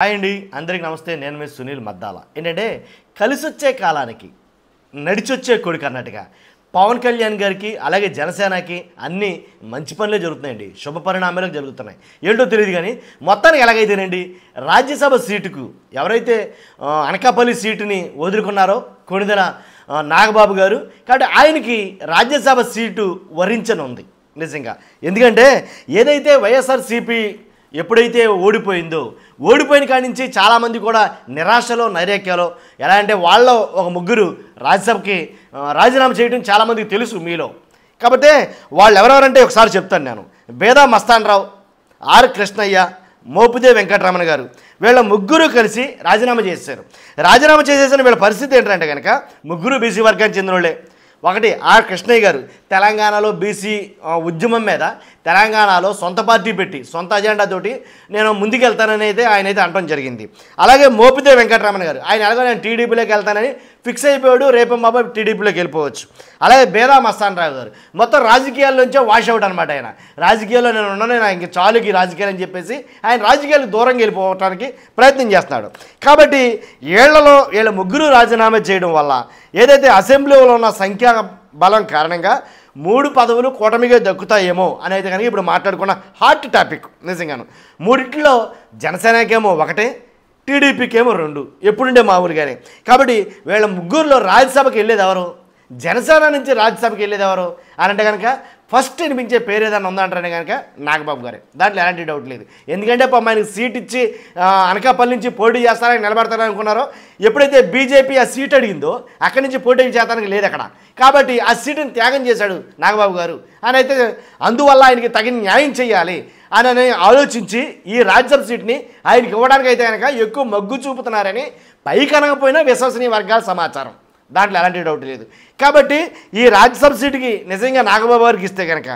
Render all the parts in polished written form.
Hi అండి, అందరికీ నమస్తే. నేను మీ సునీల్ మద్దాల. ఏంటంటే కలిసొచ్చే కాలానికి నడిచొచ్చే కొడుకు అన్నట్టుగా పవన్ కళ్యాణ్ గారికి అలాగే జనసేనకి అన్నీ మంచి పనులే జరుగుతున్నాయండి, శుభ పరిణామాలు జరుగుతున్నాయి. ఏంటో తెలియదు కానీ మొత్తానికి ఎలాగైతేనండి రాజ్యసభ సీటుకు ఎవరైతే అనకాపల్లి సీటుని వదులుకున్నారో కొణిదెల నాగబాబు గారు, కాబట్టి ఆయనకి రాజ్యసభ సీటు వరించనుంది నిజంగా. ఎందుకంటే ఏదైతే వైఎస్ఆర్సీపీ ఎప్పుడైతే ఓడిపోయిన కాడి నుంచి చాలామంది కూడా నిరాశలో నైరాక్యాలో, ఎలా అంటే వాళ్ళ ఒక ముగ్గురు రాజ్యసభకి రాజీనామా చేయడం చాలామందికి తెలుసు మీలో. కాకపోతే వాళ్ళు ఎవరెవరంటే ఒకసారి చెప్తాను నేను. బేదా మస్తాన్ రావు, ఆర్ కృష్ణయ్య, మోపిదే వెంకటరమణ గారు, వీళ్ళ ముగ్గురు కలిసి రాజీనామా చేశారు. రాజీనామా చేసేసిన వీళ్ళ పరిస్థితి ఏంటంటే కనుక ముగ్గురు బీసీ వర్గానికి చెందిన వాళ్ళే. ఒకటి ఆర్ కృష్ణయ్య గారు తెలంగాణలో బీసీ ఉద్యమం మీద తెలంగాణలో సొంత పార్టీ పెట్టి సొంత అజెండాతోటి నేను ముందుకెళ్తానని ఆయనైతే అనడం జరిగింది. అలాగే మోపిదే వెంకటరమణ గారు ఆయన ఎలాగో నేను టీడీపీలోకి వెళ్తానని ఫిక్స్ అయిపోయాడు, రేపు బాబా టీడీపీలోకి వెళ్ళిపోవచ్చు. అలాగే బేదా మస్తాన్ రావు గారు మొత్తం రాజకీయాల నుంచే వాష్ అవుట్ అనమాట. ఆయన రాజకీయాల్లో నేను ఉన్నాను, ఇంక చాలుకి రాజకీయాలు అని చెప్పేసి ఆయన రాజకీయాలకు దూరంగా వెళ్ళిపోవడానికి ప్రయత్నం చేస్తున్నాడు. కాబట్టి వీళ్ళ ముగ్గురు రాజీనామా చేయడం వల్ల ఏదైతే అసెంబ్లీలో ఉన్న సంఖ్యా బలం కారణంగా 3 పదవులు కూటమిగా దక్కుతాయేమో అనేది కనుక ఇప్పుడు మాట్లాడుకున్న హాట్ టాపిక్ నిజంగాను. మూడిట్లో జనసేనకేమో 1, టీడీపీకేమో 2 ఎప్పుడుండే మామూలుగానే. కాబట్టి వీళ్ళ ముగ్గురులో రాజ్యసభకి వెళ్ళేది ఎవరు, జనసేన నుంచి రాజ్యసభకి వెళ్ళేది ఎవరు అని అంటే కనుక ఫస్ట్ వినిపించే పేరు ఏదైనా ఉందంటారనే కనుక నాగబాబు గారే, దాంట్లో ఎలాంటి డౌట్ లేదు. ఎందుకంటే ఆయనకి సీట్ ఇచ్చి అనకాపల్లి నుంచి పోటీ చేస్తారని నిలబడతారని అనుకున్నారో, ఎప్పుడైతే బీజేపీ ఆ సీట్ అడిగిందో అక్కడి నుంచి పోటీ చేస్తానికి లేదు అక్కడ. కాబట్టి ఆ సీటుని త్యాగం చేశాడు నాగబాబు గారు అని అయితే, అందువల్ల ఆయనకి తగిన న్యాయం చేయాలి అని ఆలోచించి ఈ రాజ్యసభ సీట్ని ఆయనకి ఇవ్వడానికి అయితే కనుక ఎక్కువ మొగ్గు చూపుతున్నారని పైకి అనకపోయినా విశ్వసనీయ వర్గాల సమాచారం, దాంట్లో ఎలాంటి డౌట్ లేదు. కాబట్టి ఈ రాజ్యసభ సీటుకి నిజంగా నాగబాబు గారికి ఇస్తే కనుక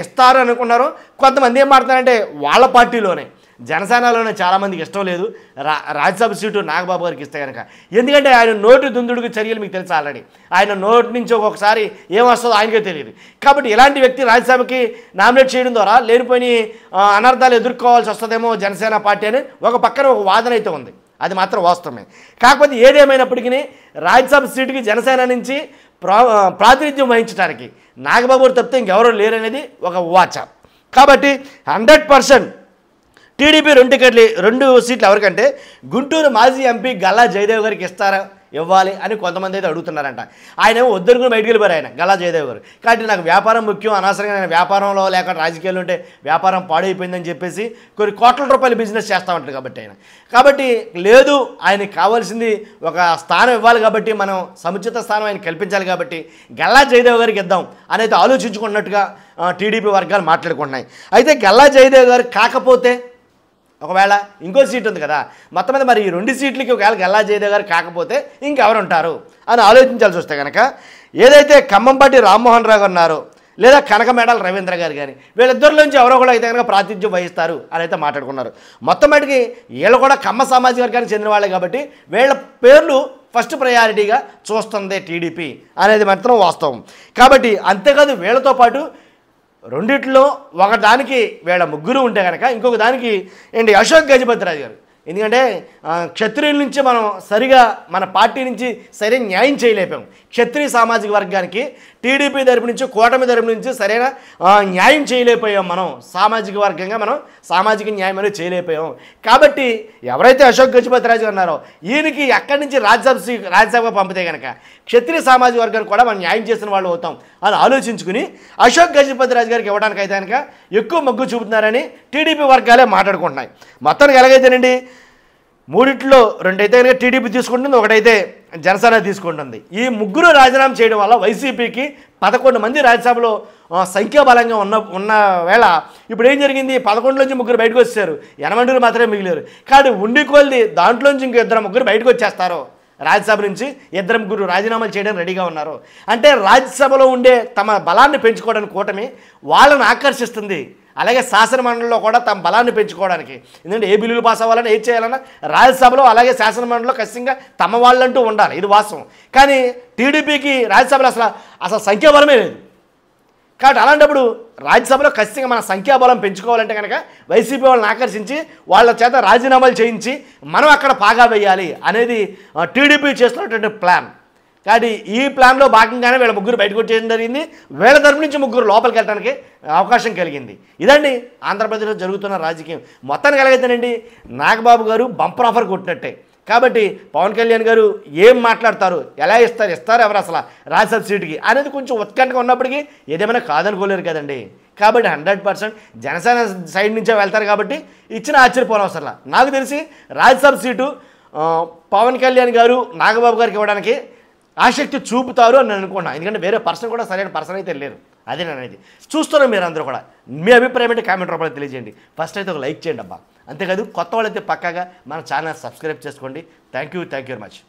ఇస్తారు అనుకున్నారు. కొంతమంది ఏం మాట్లాడారంటే వాళ్ళ పార్టీలోనే జనసేనలోనే చాలామందికి ఇష్టం లేదు రాజ్యసభ సీటు నాగబాబు గారికి ఇస్తే కనుక. ఎందుకంటే ఆయన నోటి దుందుడుకు చర్యలు మీకు తెలుసు ఆల్రెడీ, ఆయన నోటి నుంచి ఒక్కొక్కసారి ఏమొస్తుందో ఆయనకే తెలియదు. కాబట్టి ఇలాంటి వ్యక్తి రాజ్యసభకి నామినేట్ చేయడం ద్వారా లేనిపోయి అనర్థాలు ఎదుర్కోవాల్సి వస్తుందేమో జనసేన పార్టీ అని ఒక పక్కన ఒక వాదన అయితే ఉంది, అది మాత్రం వాస్తవమే. కాకపోతే ఏదేమైనప్పటికీ రాజ్యసభ సీటుకి జనసేన నుంచి ప్రాతినిధ్యం వహించడానికి నాగబాబు తప్పితే ఇంకెవరూ లేరనేది ఒక వాచ. కాబట్టి 100% టీడీపీ 2 సీట్లు ఎవరికంటే గుంటూరు మాజీ ఎంపీ గల్లా జయదేవ్ గారికి ఇవ్వాలి అని కొంతమంది అయితే అడుగుతున్నారంట. ఆయన వద్దనుకుని బయటికి వెళ్ళిపోయారు ఆయన గల్లా జయదేవ్ గారు. కాబట్టి నాకు వ్యాపారం ముఖ్యం, అనవసరంగా నేను వ్యాపారంలో లేక రాజకీయాలు ఉంటే వ్యాపారం పాడైపోయిందని చెప్పేసి కొన్ని కోట్ల రూపాయల బిజినెస్ చేస్తూ ఉంటారు కాబట్టి ఆయన. కాబట్టి లేదు, ఆయనకి కావాల్సింది ఒక స్థానం ఇవ్వాలి కాబట్టి మనం సముచిత స్థానం ఆయన కల్పించాలి కాబట్టి గల్లా జయదేవ్ గారికి ఇద్దాం అని అయితే ఆలోచించుకున్నట్టుగా టీడీపీ వర్గాలు మాట్లాడుకుంటున్నాయి. అయితే గల్లా జయదేవ్ గారు కాకపోతే ఒకవేళ ఇంకో సీట్ ఉంది కదా, మొత్తం మీద మరి ఈ 2 సీట్లకి ఒకవేళ గల్లా జయదేవ్ గారు కాకపోతే ఇంకెవరు ఉంటారు అని ఆలోచించాల్సి వస్తే కనుక ఏదైతే ఖమ్మంపాటి రామ్మోహన్ రావు గారు ఉన్నారో లేదా కనకమేడల రవీంద్ర గారు కానీ వీళ్ళిద్దరిలోంచి ఎవరో కూడా అయితే కనుక ప్రాతినిధ్యం వహిస్తారు అని అయితే మాట్లాడుకున్నారు. మొత్తం మటుకి వీళ్ళు కూడా కమ్మ సామాజిక వర్గానికి చెందిన వాళ్ళే కాబట్టి వీళ్ళ పేర్లు ఫస్ట్ ప్రయారిటీగా చూస్తుంది టీడీపీ అనేది మాత్రం వాస్తవం. కాబట్టి అంతేకాదు వీళ్ళతో పాటు రెండిట్లో ఒకదానికి వీళ్ళ ముగ్గురు ఉంటే కనుక ఇంకొక దానికి అశోక్ గజపతిరాజు గారు. ఎందుకంటే క్షత్రియుల నుంచి మనం సరిగా మన పార్టీ నుంచి సరైన న్యాయం చేయలేపాం, క్షత్రియ సామాజిక వర్గానికి టీడీపీ తరపు నుంచి కూటమి తరపు నుంచి సరైన న్యాయం చేయలేకపోయాం. మనం సామాజిక వర్గంగా మనం సామాజిక న్యాయం అనేది చేయలేకపోయాం. కాబట్టి ఎవరైతే అశోక్ గజపతిరాజు ఉన్నారో ఈయనకి ఎక్కడి నుంచి రాజ్యసభ పంపితే కనుక క్షత్రియ సామాజిక వర్గానికి కూడా మనం న్యాయం చేసిన వాళ్ళు అవుతాం అని ఆలోచించుకుని అశోక్ గజపతిరాజు గారికి ఇవ్వడానికి అయితే కనుక ఎక్కువ మొగ్గు చూపుతున్నారని టీడీపీ వర్గాలే మాట్లాడుకుంటున్నాయి. మొత్తానికి ఎలాగైతేనండి 3ట్లో 2 అయితే కనుక టీడీపీ తీసుకుంటుంది, 1 అయితే జనసేన తీసుకుంటుంది. ఈ ముగ్గురు రాజీనామా చేయడం వల్ల వైసీపీకి 11 మంది రాజ్యసభలో సంఖ్యాబలంగా ఉన్న వేళ ఇప్పుడు ఏం జరిగింది, 11లోంచి 3 బయటకు వచ్చారు, 8 మాత్రమే మిగిలారు. కానీ ఉండి కొలిది దాంట్లోంచి ఇంకో 2-3 బయటకు వచ్చేస్తారు. రాజ్యసభ నుంచి 2-3 రాజీనామాలు చేయడానికి రెడీగా ఉన్నారు. అంటే రాజ్యసభలో ఉండే తమ బలాన్ని పెంచుకోవడానికి కూటమి వాళ్ళని ఆకర్షిస్తుంది. అలాగే శాసనమండలిలో కూడా తమ బలాన్ని పెంచుకోవడానికి, ఎందుకంటే ఏ బిల్లులు పాస్ అవ్వాలన్నా ఏం చేయాలన్నా రాజ్యసభలో అలాగే శాసనమండలిలో ఖచ్చితంగా తమ వాళ్ళంటూ ఉండాలి, ఇది వాస్తవం. కానీ టీడీపీకి రాజ్యసభలో అసలు సంఖ్యాబలమే లేదు. కాబట్టి అలాంటప్పుడు రాజ్యసభలో ఖచ్చితంగా మన సంఖ్యాబలం పెంచుకోవాలంటే కనుక వైసీపీ వాళ్ళని ఆకర్షించి వాళ్ళ చేత రాజీనామాలు చేయించి మనం అక్కడ పాగా వేయాలి అనేది టీడీపీ చేస్తున్నటువంటి ప్లాన్. కాబట్టి ఈ ప్లాన్లో భాగంగానే వీళ్ళ ముగ్గురు బయటకు వచ్చేయడం జరిగింది. వీళ్ళ తరపు నుంచి ముగ్గురు లోపలికి వెళ్ళడానికి అవకాశం కలిగింది. ఇదండి ఆంధ్రప్రదేశ్లో జరుగుతున్న రాజకీయం. మొత్తానికి ఎలాగైతేనండి నాగబాబు గారు బంపర్ ఆఫర్ కొట్టినట్టే. కాబట్టి పవన్ కళ్యాణ్ గారు ఏం మాట్లాడతారు, ఎలా ఇస్తారు ఎవరు అసలు రాజ్యసభ సీటుకి అనేది కొంచెం ఉత్కంఠగా ఉన్నప్పటికీ ఏదేమైనా కాదనుకోలేరు కదండి. కాబట్టి 100% జనసేన సైడ్ నుంచే వెళ్తారు కాబట్టి ఇచ్చిన ఆశ్చర్యపోవడం అవసరం. నాకు తెలిసి రాజ్యసభ సీటు పవన్ కళ్యాణ్ గారు నాగబాబు గారికి ఇవ్వడానికి ఆసక్తి చూపుతారు అని నేను అనుకున్నాను. ఎందుకంటే వేరే పర్సన్ కూడా సరైన పర్సన్ అయితే లేరు. అదే నేను అనేది చూస్తున్నాను. మీరు అందరూ కూడా మీ అభిప్రాయం అంటే కామెంట్ రూపంలో తెలియజేయండి. ఫస్ట్ అయితే ఒక లైక్ చేయండి అబ్బా. అంతేకాదు కొత్త వాళ్ళైతే పక్కాగా మన ఛానల్ సబ్స్క్రైబ్ చేసుకోండి. Thank you very much.